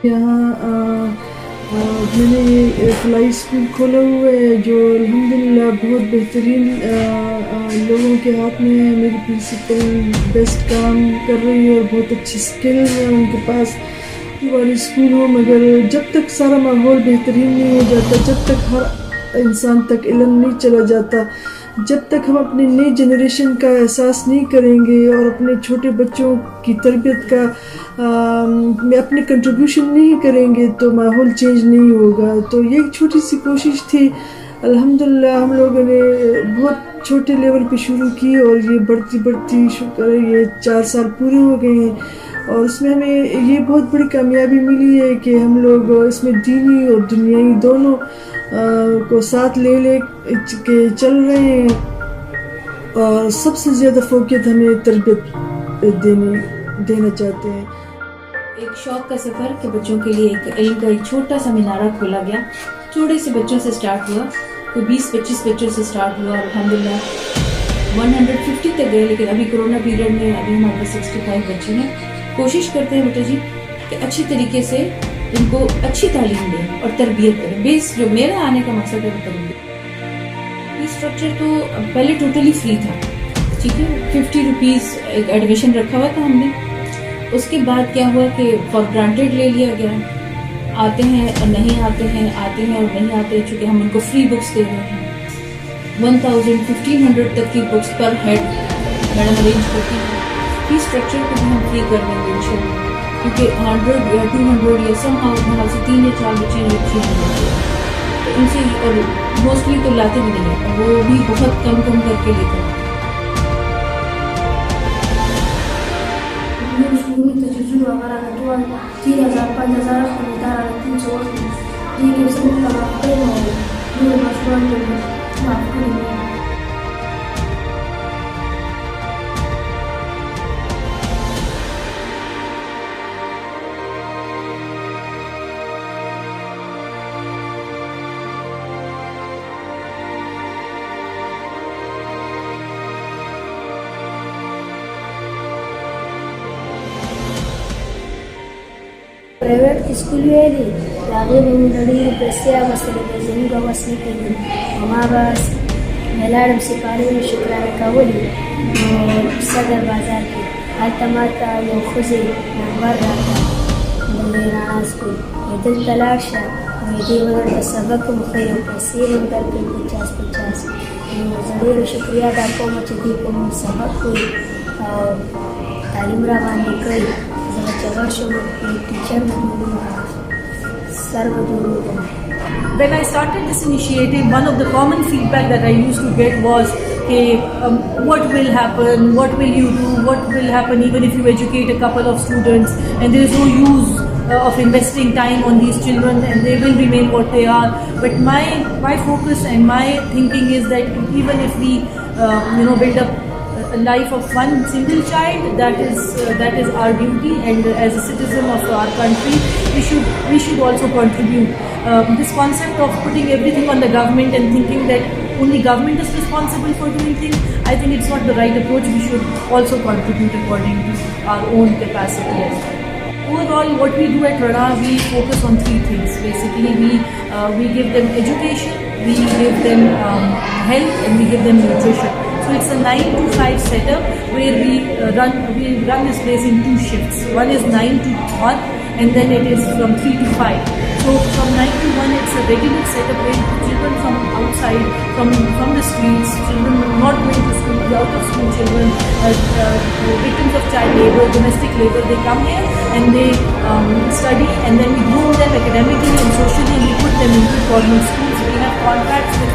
यहाँ मैंने ये फ्लाई स्कूल खोला हुआ है जो अल्हम्दुलिल्लाह बहुत बेहतरीन लोगों के हाथ में है। मेरी प्रिंसिपल बेस्ट काम कर रही है और बहुत अच्छी स्किल है उनके पास वाली स्कूल हो, मगर जब तक सारा माहौल बेहतरीन नहीं हो जाता, जब तक हर इंसान तक इल्म नहीं चला जाता, जब तक हम अपनी नई जनरेशन का एहसास नहीं करेंगे और अपने छोटे बच्चों की तरबियत का में अपनी कंट्रीब्यूशन नहीं करेंगे तो माहौल चेंज नहीं होगा। तो ये एक छोटी सी कोशिश थी, अल्हम्दुलिल्लाह हम लोगों ने बहुत छोटे लेवल पे शुरू की और ये बढ़ती बढ़ती शुक्र है ये 4 साल पूरे हो गए हैं और उसमें हमें ये बहुत बड़ी कामयाबी मिली है कि हम लोग इसमें दीनी और दुनियाई दोनों को साथ ले के चल रहे हैं और सबसे ज़्यादा फोकस हमें तरबियत देना चाहते हैं। एक शौक का सफ़र के बच्चों के लिए एक इल्म का एक छोटा सा मीनारा खोला गया। छोटे से बच्चों से स्टार्ट हुआ, कोई 20-25 बच्चों से स्टार्ट हुआ और अल्हम्दुलिल्लाह 150 तक गए। लेकिन अभी कोरोना पीरियड में अभी हमारे पास 65 बच्चे हैं। कोशिश करते हैं बेटा जी कि अच्छी तरीके से इनको अच्छी तालीम दें और तरबियत करें। बेस जो मेरा आने का मकसद है वो तरबियत। ये स्ट्रक्चर तो पहले टोटली फ्री था, ठीक है, 50 रुपीज़ एक एडमिशन रखा हुआ था हमने। उसके बाद क्या हुआ कि फॉर ग्रांटेड ले लिया गया, आते हैं और नहीं आते हैं, आते हैं और नहीं आते, चूँकि हम उनको फ्री बुक्स दे रहे हैं। 1000-1500 तक की बुक्स पर हेड मैडम अरेंज करती हैं। फी स्ट्रक्चर को भी हम फ्री कर देंगे इंशाल्लाह, क्योंकि 100 या 200 या समहाउ वहाँ से 3 या 4 बच्चे अच्छी हैं तो उनसे, और मोस्टली तो लाते भी नहीं है, वो भी बहुत कम करके लेते हैं। वगैरह का 3000-5000 खरीदार 300 जी के सब लगाते हैं मेरे मशवरा के आपको प्राइवेट स्कूल लागे नड़ी पैसे मसले वसने के हमारा मेलाडम सिपाही में शुक्राना कावली और सदर बाजार के हर तमाता वो खुशी नंबर रहा राणा स्कूल इधर तलाशा मेरे वगैरह सबक मुखैर पैसे उधर के 50-50 ज़रूर शुक्रिया आपको मचदी को सबक कोई तालीम रवानी कई When I started this initiative, one of the common feedback that I used to get was, hey, what will happen, what will you do, what will happen even if you educate a couple of students and there is no use of investing time on these children and they will remain what they are. But my focus and my thinking is that even if we build up a life of one single child, that is our duty, and as a citizen of our country we should also contribute. This concept of putting everything on the government and thinking that only government is responsible for doing things, I think it's not the right approach. We should also contribute according to our own capacity as well. Overall, what we do at Rana, we focus on 3 things. Basically, we give them education, we give them health, and we give them nutrition. So it's a 9 to 5 setup where we run this place in 2 shifts. One is 9 to 1 and then it is from 3 to 5. So from 9 to 1 it's a regular setup where children from outside, from the streets, children not going to school, out of school children, victims of child labour, domestic labour, they come here and they study, and then we groom them academically and socially, and we put them into government schools. We have contracts with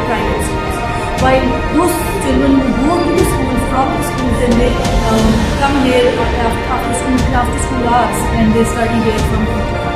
private schools. While those children who go to the school from the schools and they come here after school hours and they study here from 3 to 5.